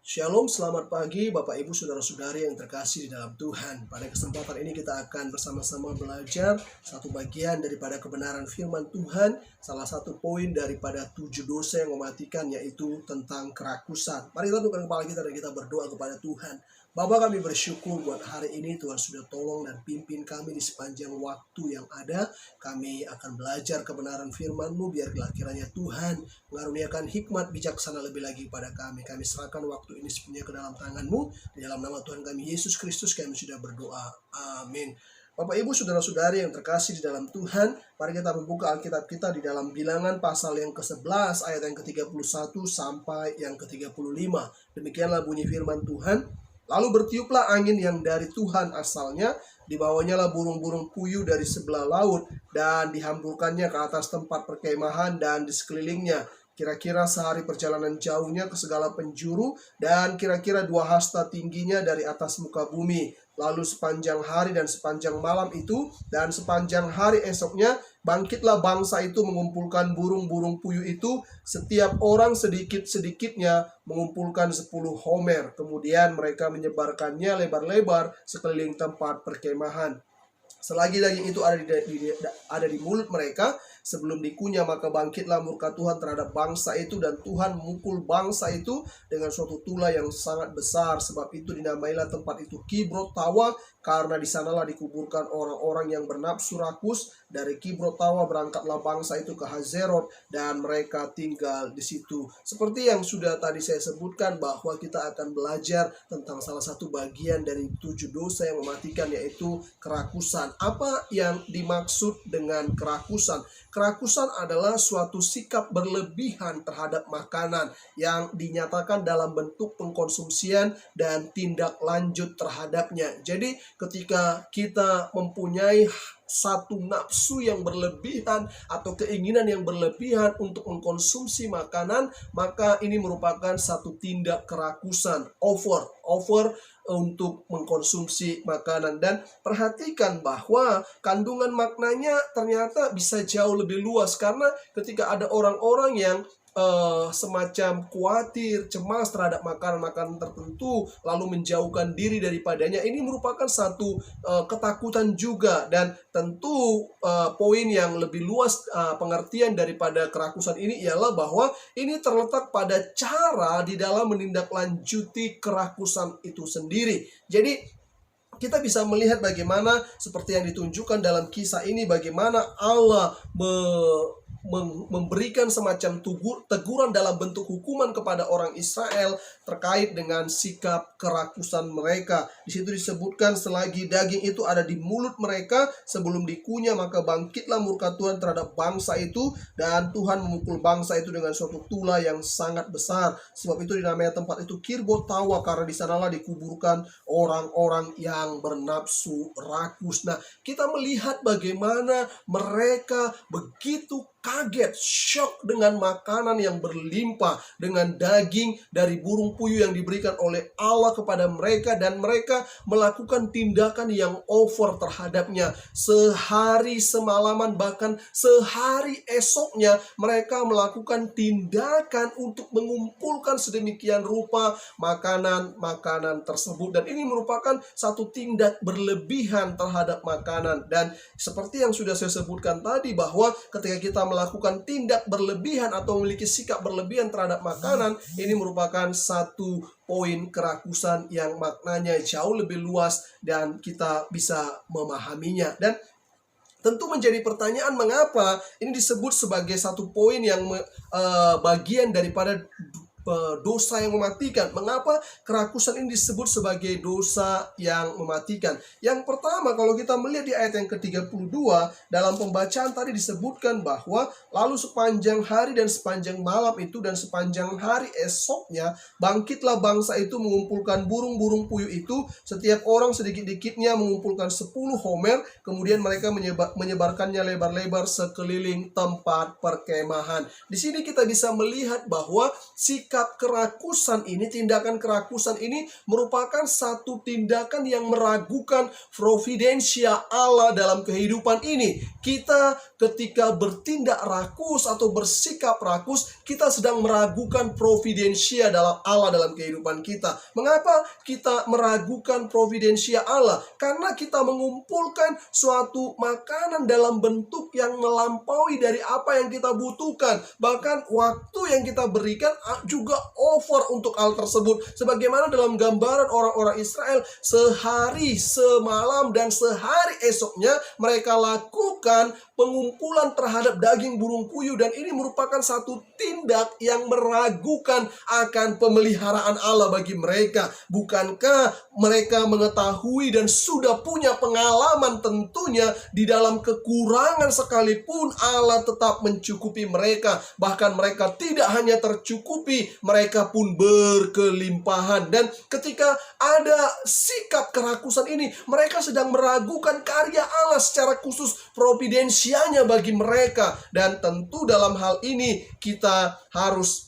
Shalom, selamat pagi Bapak Ibu Saudara-saudari yang terkasih di dalam Tuhan. Pada kesempatan ini kita akan bersama-sama belajar satu bagian daripada kebenaran firman Tuhan. Salah satu poin daripada 7 dosa yang mematikan, yaitu tentang kerakusan. Mari kita tundukkan kepala kita dan kita berdoa kepada Tuhan. Bapa, kami bersyukur buat hari ini Tuhan sudah tolong dan pimpin kami di sepanjang waktu yang ada. Kami akan belajar kebenaran firman-Mu, biarlah kiranya Tuhan mengaruniakan hikmat bijaksana lebih lagi pada kami. Kami serahkan waktu ini sepenuhnya ke dalam tangan-Mu. Di dalam nama Tuhan kami Yesus Kristus kami sudah berdoa. Amin. Bapak Ibu Saudara-saudari yang terkasih di dalam Tuhan, mari kita membuka Alkitab kita di dalam Bilangan pasal yang ke-11 ayat yang ke-31 sampai yang ke-35. Demikianlah bunyi firman Tuhan. Lalu bertiuplah angin yang dari Tuhan asalnya, dibawanya lah burung-burung puyuh dari sebelah laut, dan dihamburkannya ke atas tempat perkemahan dan di sekelilingnya. Kira-kira sehari perjalanan jauhnya ke segala penjuru, dan kira-kira 2 hasta tingginya dari atas muka bumi. Lalu sepanjang hari dan sepanjang malam itu, dan sepanjang hari esoknya, bangkitlah bangsa itu mengumpulkan burung-burung puyuh itu, setiap orang sedikit-sedikitnya mengumpulkan 10 homer. Kemudian mereka menyebarkannya lebar-lebar sekeliling tempat perkemahan. Selagi daging itu ada di mulut mereka, sebelum dikunyah, maka bangkitlah murka Tuhan terhadap bangsa itu, dan Tuhan memukul bangsa itu dengan suatu tulah yang sangat besar. Sebab itu dinamailah tempat itu Kibrot Tawa, karena di sanalah dikuburkan orang-orang yang bernafsu rakus. Dari Kibrot Tawa berangkatlah bangsa itu ke Hazerot, dan mereka tinggal di situ. Seperti yang sudah tadi saya sebutkan, bahwa kita akan belajar tentang salah satu bagian dari 7 dosa yang mematikan, yaitu kerakusan. Apa yang dimaksud dengan kerakusan? Kerakusan adalah suatu sikap berlebihan terhadap makanan yang dinyatakan dalam bentuk pengkonsumsian dan tindak lanjut terhadapnya. Jadi ketika kita mempunyai satu nafsu yang berlebihan atau keinginan yang berlebihan untuk mengkonsumsi makanan, maka ini merupakan satu tindak kerakusan, over untuk mengkonsumsi makanan. Dan perhatikan bahwa kandungan maknanya ternyata bisa jauh lebih luas, karena ketika ada orang-orang yang semacam khawatir, cemas terhadap makanan-makanan tertentu, lalu menjauhkan diri daripadanya, ini merupakan satu ketakutan juga. Dan tentu poin yang lebih luas pengertian daripada kerakusan ini ialah bahwa ini terletak pada cara di dalam menindaklanjuti kerakusan itu sendiri. Jadi kita bisa melihat bagaimana seperti yang ditunjukkan dalam kisah ini, bagaimana Allah memberikan semacam teguran dalam bentuk hukuman kepada orang Israel terkait dengan sikap kerakusan mereka. Di situ disebutkan, selagi daging itu ada di mulut mereka, sebelum dikunyah, maka bangkitlah murka Tuhan terhadap bangsa itu, dan Tuhan memukul bangsa itu dengan suatu tulah yang sangat besar. Sebab itu dinamai tempat itu Kibrot Tawa, karena di sanalah dikuburkan orang-orang yang bernafsu rakus. Nah, kita melihat bagaimana mereka begitu kaget, shock dengan makanan yang berlimpah, dengan daging dari burung puyuh yang diberikan oleh Allah kepada mereka, dan mereka melakukan tindakan yang over terhadapnya. Sehari semalaman, bahkan sehari esoknya, mereka melakukan tindakan untuk mengumpulkan sedemikian rupa makanan-makanan tersebut. Dan ini merupakan satu tindak berlebihan terhadap makanan. Dan seperti yang sudah saya sebutkan tadi, bahwa ketika kita melakukan tindak berlebihan atau memiliki sikap berlebihan terhadap makanan, ini merupakan satu poin kerakusan yang maknanya jauh lebih luas dan kita bisa memahaminya. Dan tentu menjadi pertanyaan, mengapa ini disebut sebagai satu poin yang bagian daripada dosa yang mematikan? Mengapa kerakusan ini disebut sebagai dosa yang mematikan? Yang pertama, kalau kita melihat di ayat yang ke-32, dalam pembacaan tadi disebutkan bahwa lalu sepanjang hari dan sepanjang malam itu, dan sepanjang hari esoknya, bangkitlah bangsa itu mengumpulkan burung-burung puyuh itu, setiap orang sedikit-dikitnya mengumpulkan 10 homer. Kemudian mereka menyebarkannya lebar-lebar sekeliling tempat perkemahan. Di sini kita bisa melihat bahwa sikap sikap kerakusan ini, tindakan kerakusan ini merupakan satu tindakan yang meragukan providensia Allah dalam kehidupan ini. Kita ketika bertindak rakus atau bersikap rakus, kita sedang meragukan providensia dalam Allah dalam kehidupan kita. Mengapa kita meragukan providensia Allah? Karena kita mengumpulkan suatu makanan dalam bentuk yang melampaui dari apa yang kita butuhkan. Bahkan waktu yang kita berikan juga over untuk hal tersebut. Sebagaimana dalam gambaran orang-orang Israel, sehari, semalam, dan sehari esoknya mereka lakukan pengumpulan terhadap daging burung puyuh. Dan ini merupakan satu tindak yang meragukan akan pemeliharaan Allah bagi mereka. Bukankah mereka mengetahui dan sudah punya pengalaman tentunya di dalam kekurangan sekalipun Allah tetap mencukupi mereka. Bahkan mereka tidak hanya tercukupi, mereka pun berkelimpahan. Dan ketika ada sikap kerakusan ini, mereka sedang meragukan karya Allah secara khusus, providensianya bagi mereka. Dan tentu dalam hal ini kita harus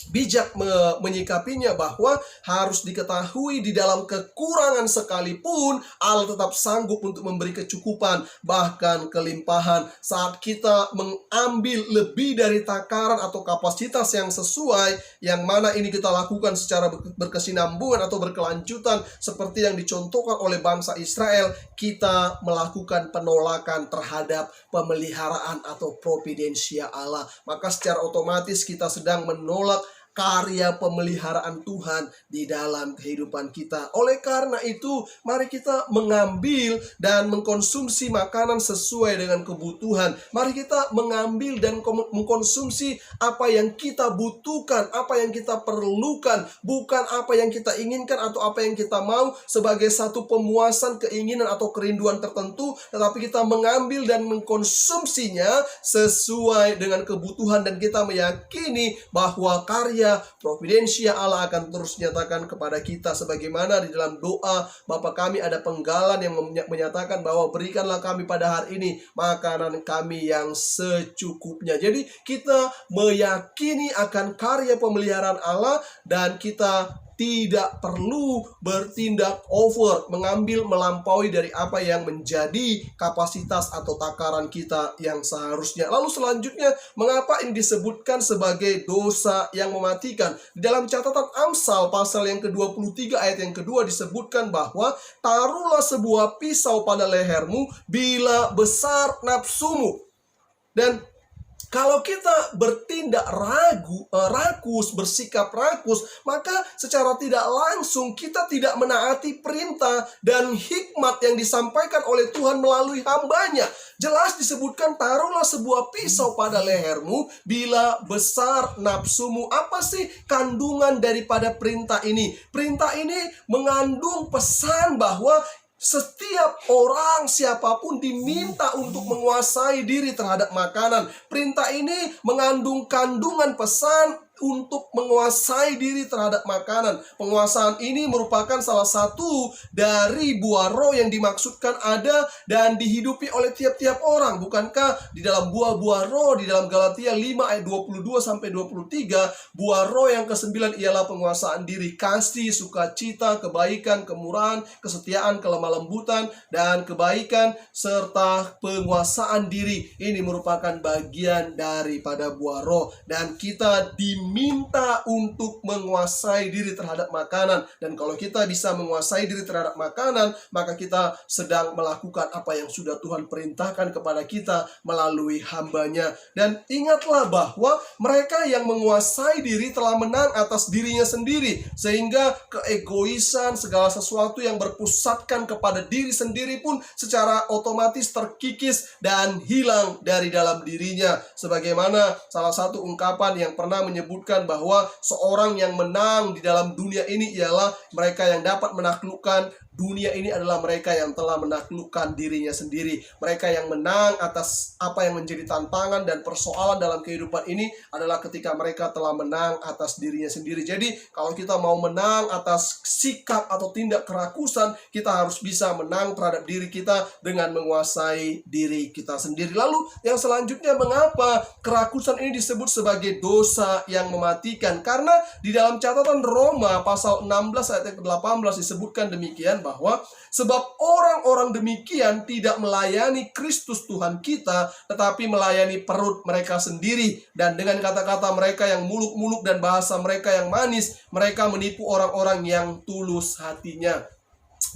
bijak menyikapinya, bahwa harus diketahui di dalam kekurangan sekalipun Allah tetap sanggup untuk memberi kecukupan, bahkan kelimpahan. Saat kita mengambil lebih dari takaran atau kapasitas yang sesuai, yang mana ini kita lakukan secara berkesinambungan atau berkelanjutan seperti yang dicontohkan oleh bangsa Israel, kita melakukan penolakan terhadap pemeliharaan atau providensia Allah. Maka secara otomatis kita sedang menolak karya pemeliharaan Tuhan di dalam kehidupan kita. Oleh karena itu, mari kita mengambil dan mengkonsumsi makanan sesuai dengan kebutuhan. Mari kita mengambil dan mengkonsumsi apa yang kita butuhkan, apa yang kita perlukan, bukan apa yang kita inginkan atau apa yang kita mau sebagai satu pemuasan keinginan atau kerinduan tertentu, tetapi kita mengambil dan mengkonsumsinya sesuai dengan kebutuhan, dan kita meyakini bahwa karya providensia Allah akan terus nyatakan kepada kita, sebagaimana di dalam doa Bapa kami ada penggalan yang menyatakan bahwa berikanlah kami pada hari ini makanan kami yang secukupnya. Jadi kita meyakini akan karya pemeliharaan Allah, dan kita tidak perlu bertindak over, mengambil melampaui dari apa yang menjadi kapasitas atau takaran kita yang seharusnya. Lalu selanjutnya, mengapa ini disebutkan sebagai dosa yang mematikan? Di dalam catatan Amsal pasal yang ke-23 ayat yang kedua disebutkan bahwa taruhlah sebuah pisau pada lehermu bila besar nafsumu. Dan kalau kita bertindak rakus, bersikap rakus, maka secara tidak langsung kita tidak menaati perintah dan hikmat yang disampaikan oleh Tuhan melalui hambanya. Jelas disebutkan, taruhlah sebuah pisau pada lehermu bila besar nafsumu. Apa sih kandungan daripada perintah ini? Perintah ini mengandung pesan bahwa setiap orang, siapapun, diminta untuk menguasai diri terhadap makanan. Perintah ini mengandung kandungan pesan untuk menguasai diri terhadap makanan. Penguasaan ini merupakan salah satu dari buah roh yang dimaksudkan ada dan dihidupi oleh tiap-tiap orang. Bukankah di dalam buah-buah roh di dalam Galatia 5 ayat 22-23, buah roh yang ke-9 ialah penguasaan diri, kasih, sukacita, kebaikan, kemurahan, kesetiaan, kelemah lembutan, dan kebaikan, serta penguasaan diri. Ini merupakan bagian daripada buah roh, dan kita diminta untuk menguasai diri terhadap makanan. Dan kalau kita bisa menguasai diri terhadap makanan, maka kita sedang melakukan apa yang sudah Tuhan perintahkan kepada kita melalui hambanya. Dan ingatlah bahwa mereka yang menguasai diri telah menang atas dirinya sendiri, sehingga keegoisan, segala sesuatu yang berpusatkan kepada diri sendiri pun secara otomatis terkikis dan hilang dari dalam dirinya. Sebagaimana salah satu ungkapan yang pernah menyebut bahwa seorang yang menang di dalam dunia ini ialah mereka yang dapat menaklukkan dunia ini adalah mereka yang telah menaklukkan dirinya sendiri. Mereka yang menang atas apa yang menjadi tantangan dan persoalan dalam kehidupan ini adalah ketika mereka telah menang atas dirinya sendiri. Jadi kalau kita mau menang atas sikap atau tindak kerakusan, kita harus bisa menang terhadap diri kita dengan menguasai diri kita sendiri. Lalu yang selanjutnya, mengapa kerakusan ini disebut sebagai dosa yang mematikan? Karena di dalam catatan Roma pasal 16 ayat yang ke-18 disebutkan demikian, bahwa sebab orang-orang demikian tidak melayani Kristus Tuhan kita, tetapi melayani perut mereka sendiri. Dan dengan kata-kata mereka yang muluk-muluk dan bahasa mereka yang manis, mereka menipu orang-orang yang tulus hatinya.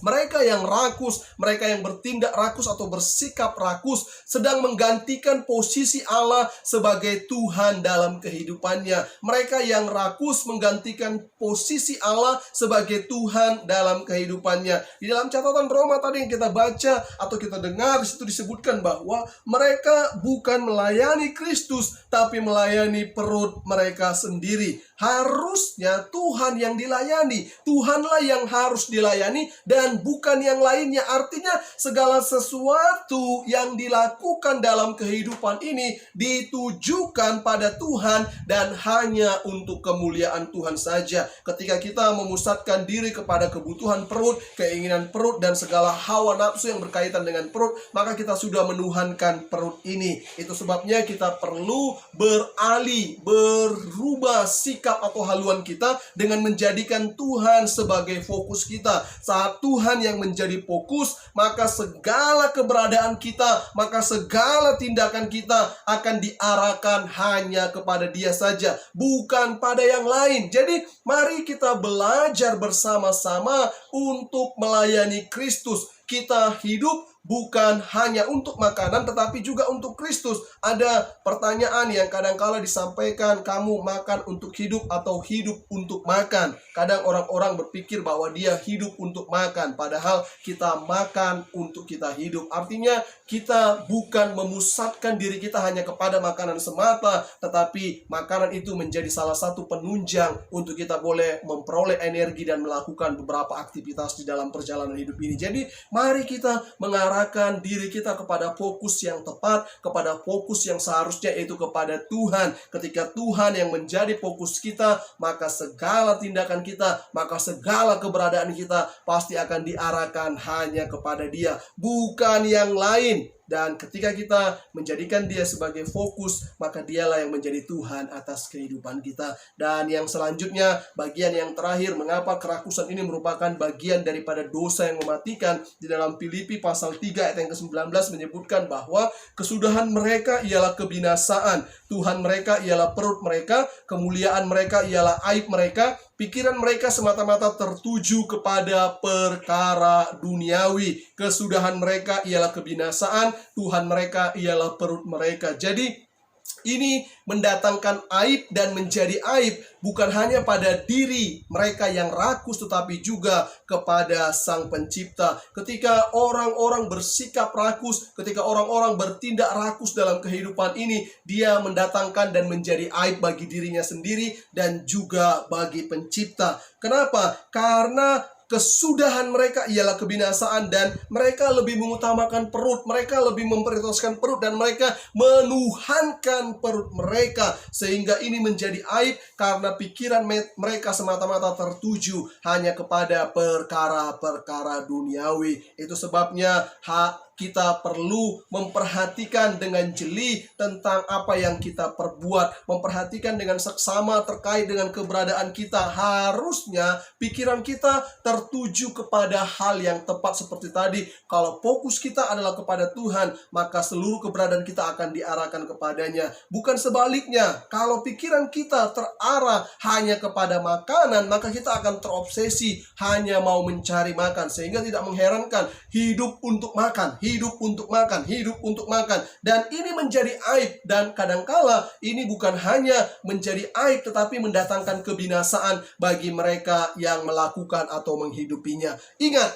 Mereka yang rakus, mereka yang bertindak rakus atau bersikap rakus, sedang menggantikan posisi Allah sebagai Tuhan dalam kehidupannya. Mereka yang rakus menggantikan posisi Allah sebagai Tuhan dalam kehidupannya. Di dalam catatan Roma tadi yang kita baca atau kita dengar, di situ disebutkan bahwa mereka bukan melayani Kristus, tapi melayani perut mereka sendiri. Harusnya Tuhan yang dilayani, Tuhanlah yang harus dilayani, dan bukan yang lainnya. Artinya segala sesuatu yang dilakukan dalam kehidupan ini ditujukan pada Tuhan dan hanya untuk kemuliaan Tuhan saja. Ketika kita memusatkan diri kepada kebutuhan perut, keinginan perut, dan segala hawa nafsu yang berkaitan dengan perut, maka kita sudah menuhankan perut ini. Itu sebabnya kita perlu beralih, berubah sikap atau haluan kita dengan menjadikan Tuhan sebagai fokus kita. Saat Tuhan yang menjadi fokus, maka segala keberadaan kita, maka segala tindakan kita akan diarahkan hanya kepada Dia saja, bukan pada yang lain. Jadi mari kita belajar bersama-sama untuk melayani Kristus. Kita hidup bukan hanya untuk makanan, tetapi juga untuk Kristus. Ada pertanyaan yang kadang-kala disampaikan, kamu makan untuk hidup atau hidup untuk makan? Kadang orang-orang berpikir bahwa dia hidup untuk makan, padahal kita makan untuk kita hidup. Artinya kita bukan memusatkan diri kita hanya kepada makanan semata, tetapi makanan itu menjadi salah satu penunjang untuk kita boleh memperoleh energi dan melakukan beberapa aktivitas di dalam perjalanan hidup ini. Jadi mari kita mengarahkan diri kita kepada fokus yang tepat, kepada fokus yang seharusnya, yaitu kepada Tuhan. Ketika Tuhan yang menjadi fokus kita, maka segala tindakan kita, maka segala keberadaan kita pasti akan diarahkan hanya kepada Dia, bukan yang lain. Dan ketika kita menjadikan Dia sebagai fokus, maka Dialah yang menjadi Tuhan atas kehidupan kita. Dan yang selanjutnya, bagian yang terakhir, mengapa kerakusan ini merupakan bagian daripada dosa yang mematikan. Di dalam Filipi pasal 3 ayat yang ke-19 menyebutkan bahwa kesudahan mereka ialah kebinasaan, Tuhan mereka ialah perut mereka, kemuliaan mereka ialah aib mereka. Pikiran mereka semata-mata tertuju kepada perkara duniawi. Kesudahan mereka ialah kebinasaan, Tuhan mereka ialah perut mereka. Jadi ini mendatangkan aib dan menjadi aib bukan hanya pada diri mereka yang rakus, tetapi juga kepada Sang Pencipta. Ketika orang-orang bersikap rakus, ketika orang-orang bertindak rakus dalam kehidupan ini, dia mendatangkan dan menjadi aib bagi dirinya sendiri dan juga bagi Pencipta. Kenapa? Karena kesudahan mereka ialah kebinasaan, dan mereka lebih mengutamakan perut, mereka lebih memprioritaskan perut, dan mereka menuhankan perut mereka, sehingga ini menjadi aib karena pikiran mereka semata-mata tertuju hanya kepada perkara-perkara duniawi. Itu sebabnya kita perlu memperhatikan dengan jeli tentang apa yang kita perbuat, memperhatikan dengan seksama terkait dengan keberadaan kita. Harusnya pikiran kita tertuju kepada hal yang tepat seperti tadi. Kalau fokus kita adalah kepada Tuhan, maka seluruh keberadaan kita akan diarahkan kepadanya. Bukan sebaliknya, kalau pikiran kita terarah hanya kepada makanan, maka kita akan terobsesi hanya mau mencari makan. Sehingga tidak mengherankan, hidup untuk makan, hidup untuk makan, hidup untuk makan. Dan ini menjadi aib. Dan kadangkala ini bukan hanya menjadi aib, tetapi mendatangkan kebinasaan bagi mereka yang melakukan atau menghidupinya. Ingat,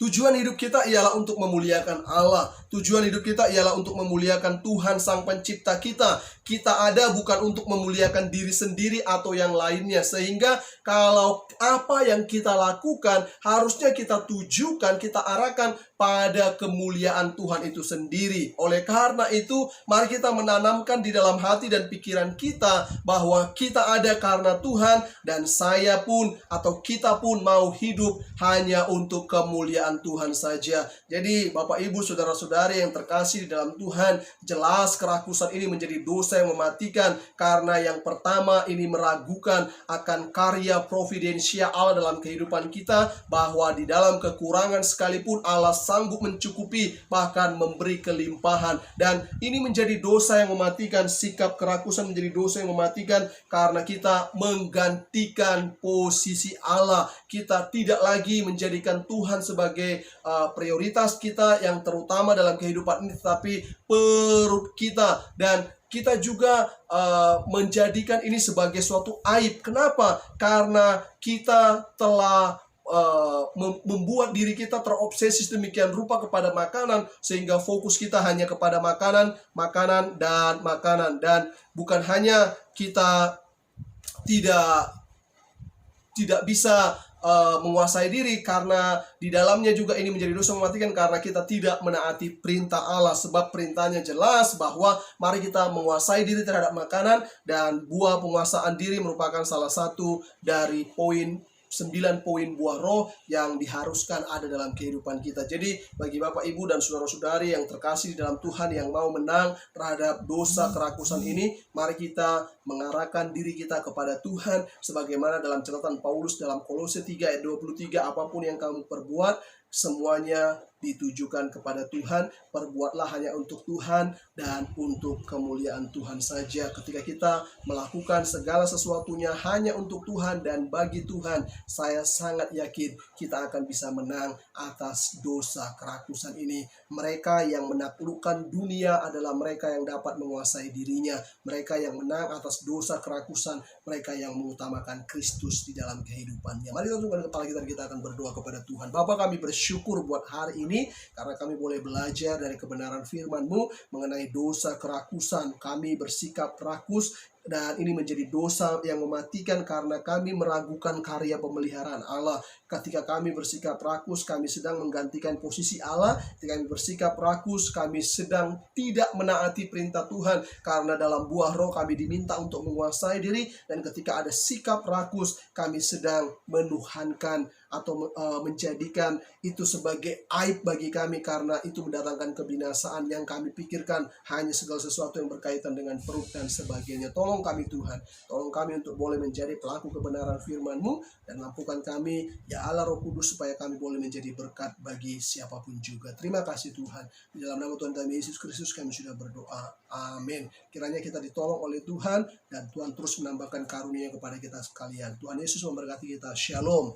Tujuan hidup kita ialah untuk memuliakan Allah. Tujuan hidup kita ialah untuk memuliakan Tuhan Sang Pencipta kita. Kita ada bukan untuk memuliakan diri sendiri atau yang lainnya. Sehingga kalau apa yang kita lakukan, harusnya kita tujukan, kita arahkan pada kemuliaan Tuhan itu sendiri. Oleh karena itu, mari kita menanamkan di dalam hati dan pikiran kita bahwa kita ada karena Tuhan, dan saya pun atau kita pun mau hidup hanya untuk kemuliaan Tuhan saja. Jadi Bapak Ibu saudara-saudari yang terkasih di dalam Tuhan, jelas kerakusan ini menjadi dosa yang mematikan, karena yang pertama ini meragukan akan karya providensia Allah dalam kehidupan kita, bahwa di dalam kekurangan sekalipun Allah sanggup mencukupi, bahkan memberi kelimpahan. Dan ini menjadi dosa yang mematikan. Sikap kerakusan menjadi dosa yang mematikan karena kita menggantikan posisi Allah. Kita tidak lagi menjadikan Tuhan sebagai prioritas kita yang terutama dalam kehidupan ini, tetapi perut kita. Dan kita juga menjadikan ini sebagai suatu aib. Kenapa? Karena kita telah membuat diri kita terobsesi demikian rupa kepada makanan, sehingga fokus kita hanya kepada makanan, makanan, dan makanan. Dan bukan hanya kita tidak bisa menguasai diri, karena di dalamnya juga ini menjadi dosa mematikan karena kita tidak menaati perintah Allah. Sebab perintahnya jelas bahwa mari kita menguasai diri terhadap makanan, dan buah penguasaan diri merupakan salah satu dari 9 poin buah roh yang diharuskan ada dalam kehidupan kita. Jadi bagi Bapak Ibu dan saudara-saudari yang terkasih di dalam Tuhan, yang mau menang terhadap dosa kerakusan ini, mari kita mengarahkan diri kita kepada Tuhan, sebagaimana dalam catatan Paulus dalam Kolose 3 ayat 23, apapun yang kamu perbuat, semuanya ditujukan kepada Tuhan. Perbuatlah hanya untuk Tuhan dan untuk kemuliaan Tuhan saja. Ketika kita melakukan segala sesuatunya hanya untuk Tuhan dan bagi Tuhan, saya sangat yakin kita akan bisa menang atas dosa kerakusan ini. Mereka yang menaklukkan dunia adalah mereka yang dapat menguasai dirinya. Mereka yang menang atas dosa kerakusan, mereka yang mengutamakan Kristus di dalam kehidupannya. Mari kita tundukkan kepala kita akan berdoa kepada Tuhan. Bapa, kami bersyukur buat hari ini, karena kami boleh belajar dari kebenaran firman-Mu mengenai dosa kerakusan. Kami bersikap rakus, dan ini menjadi dosa yang mematikan karena kami meragukan karya pemeliharaan Allah. Ketika kami bersikap rakus, kami sedang menggantikan posisi Allah. Ketika kami bersikap rakus, kami sedang tidak menaati perintah Tuhan, karena dalam buah roh kami diminta untuk menguasai diri. Dan ketika ada sikap rakus, kami sedang menuhankan atau menjadikan itu sebagai aib bagi kami, karena itu mendatangkan kebinasaan. Yang kami pikirkan hanya segala sesuatu yang berkaitan dengan perut dan sebagainya. Tolong kami Tuhan, tolong kami untuk boleh menjadi pelaku kebenaran firman-Mu, dan mampukan kami ya Allah Roh Kudus supaya kami boleh menjadi berkat bagi siapapun juga. Terima kasih Tuhan, di dalam nama Tuhan kami Yesus Kristus kami sudah berdoa, amin. Kiranya kita ditolong oleh Tuhan, dan Tuhan terus menambahkan karunia kepada kita sekalian. Tuhan Yesus memberkati kita. Shalom.